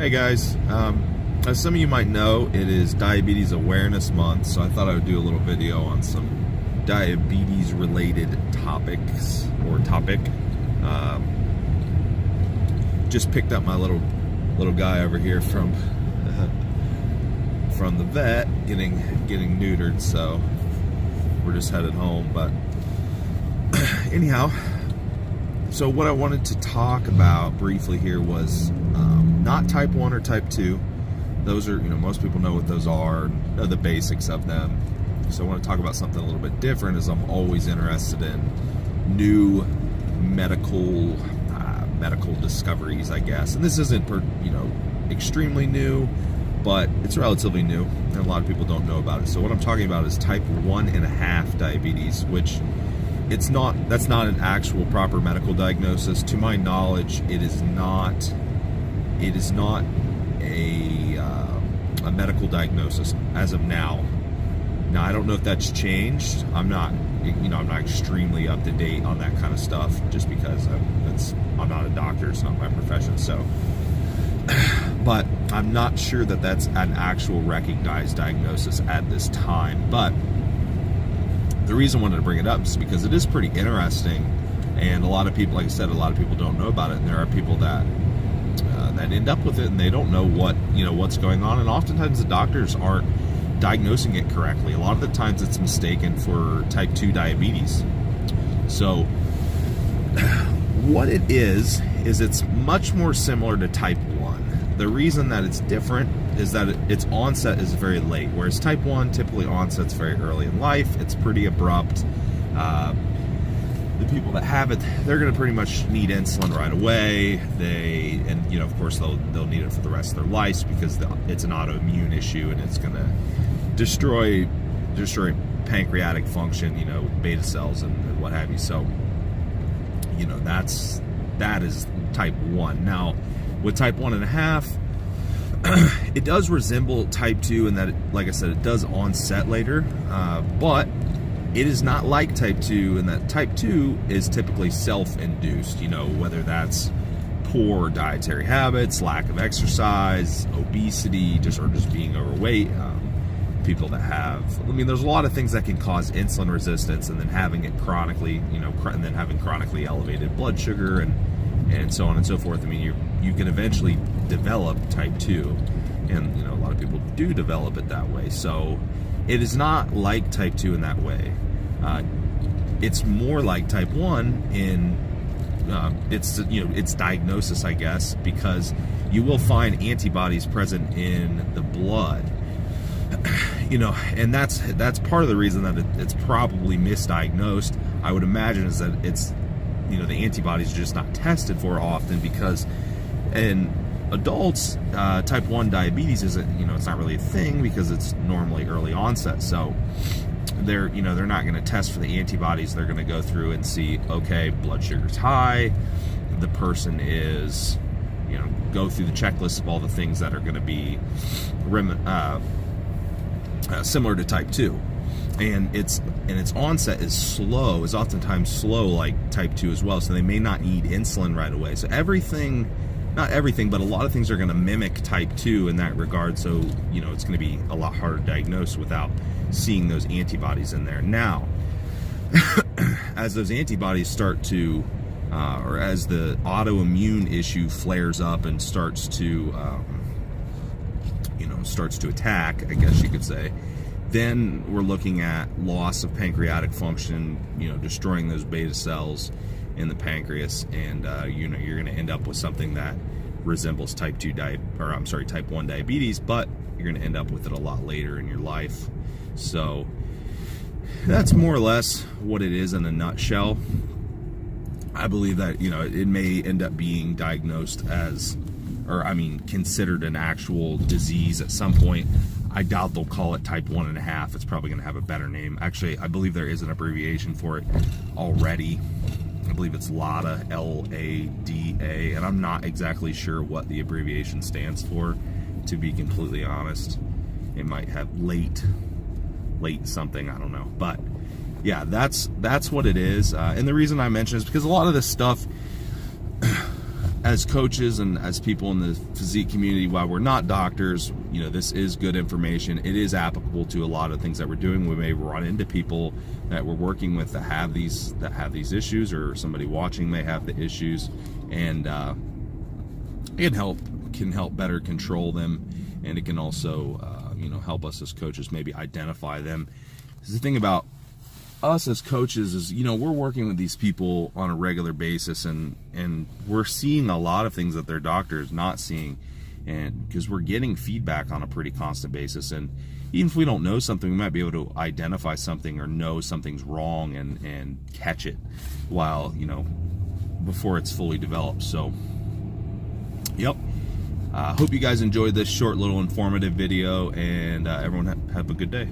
Hey guys, as some of you might know, it is Diabetes Awareness Month, so I thought I would do a little video on some diabetes related topics or topic. Just picked up my little guy over here from the vet, getting neutered, so we're just headed home. But anyhow, so what I wanted to talk about briefly here was not type 1 or type 2. Those are, most people know what those are, know the basics of them. So I want to talk about something a little bit different, as I'm always interested in new medical discoveries, I guess. And this isn't, extremely new, but it's relatively new, and a lot of people don't know about it. So what I'm talking about is type 1.5 diabetes, which that's not an actual proper medical diagnosis. To my knowledge, it is not a medical diagnosis as of now. Now, I don't know if that's changed. I'm not extremely up to date on that kind of stuff, just because I'm not a doctor. It's not my profession. So, but I'm not sure that that's an actual recognized diagnosis at this time. But the reason I wanted to bring it up is because it is pretty interesting, and a lot of people, like I said, a lot of people don't know about it, and there are people that end up with it and they don't know what's going on, and oftentimes the doctors aren't diagnosing it correctly. A lot of the times it's mistaken for type 2 diabetes. So what it is it's much more similar to type 1. The reason that it's different is that its onset is very late, whereas type 1 typically onsets very early in life. It's pretty abrupt. The people that have it, they're going to pretty much need insulin right away. Of course, they'll need it for the rest of their lives, because it's an autoimmune issue, and it's going to destroy pancreatic function, beta cells and what have you. So, that is type 1. Now, with type 1.5, it does resemble type 2 in that, like I said, it does onset later, but it is not like type 2 in that type 2 is typically self-induced, whether that's poor dietary habits, lack of exercise, obesity, just being overweight. People that have, there's a lot of things that can cause insulin resistance, and then having it chronically, and then having chronically elevated blood sugar and so on and so forth. You can eventually develop type 2, and a lot of people do develop it that way. So it is not like type 2 in that way. It's more like type 1 in its diagnosis, I guess, because you will find antibodies present in the blood. And that's part of the reason that it's probably misdiagnosed, I would imagine, is that it's the antibodies are just not tested for often, because in adults, type 1 diabetes isn't, it's not really a thing, because it's normally early onset. So they're not going to test for the antibodies. They're going to go through and see, okay, blood sugar's high, the person is, go through the checklist of all the things that are going to be similar to type 2, and its onset is slow, is oftentimes slow like type 2 as well. So they may not need insulin right away. So not everything, but a lot of things are going to mimic type 2 in that regard. So it's going to be a lot harder to diagnose without seeing those antibodies in there. Now, as those antibodies start to, or as the autoimmune issue flares up and starts to attack, I guess you could say, then we're looking at loss of pancreatic function, destroying those beta cells in the pancreas, and you're going to end up with something that resembles type 1 diabetes, but you're going to end up with it a lot later in your life. So that's more or less what it is in a nutshell. I believe that it may end up being diagnosed as, considered an actual disease at some point. I doubt they'll call it type 1.5. It's probably going to have a better name. Actually, I believe there is an abbreviation for it already. I believe it's LADA, L-A-D-A, and I'm not exactly sure what the abbreviation stands for, to be completely honest. It might have late something, I don't know. But yeah, that's what it is. And the reason I mention it is because a lot of this stuff as coaches and as people in the physique community, while we're not doctors, you know, this is good information. It is applicable to a lot of things that we're doing. We may run into people that we're working with that have these issues, or somebody watching may have the issues, and it can help better control them, and it can also you know, help us as coaches maybe identify them. Because the thing about us as coaches is, you know, we're working with these people on a regular basis, and we're seeing a lot of things that their doctor is not seeing, and because we're getting feedback on a pretty constant basis, and even if we don't know something, we might be able to identify something or know something's wrong and catch it while, you know, before it's fully developed. So yep, hope you guys enjoyed this short little informative video, and everyone have a good day.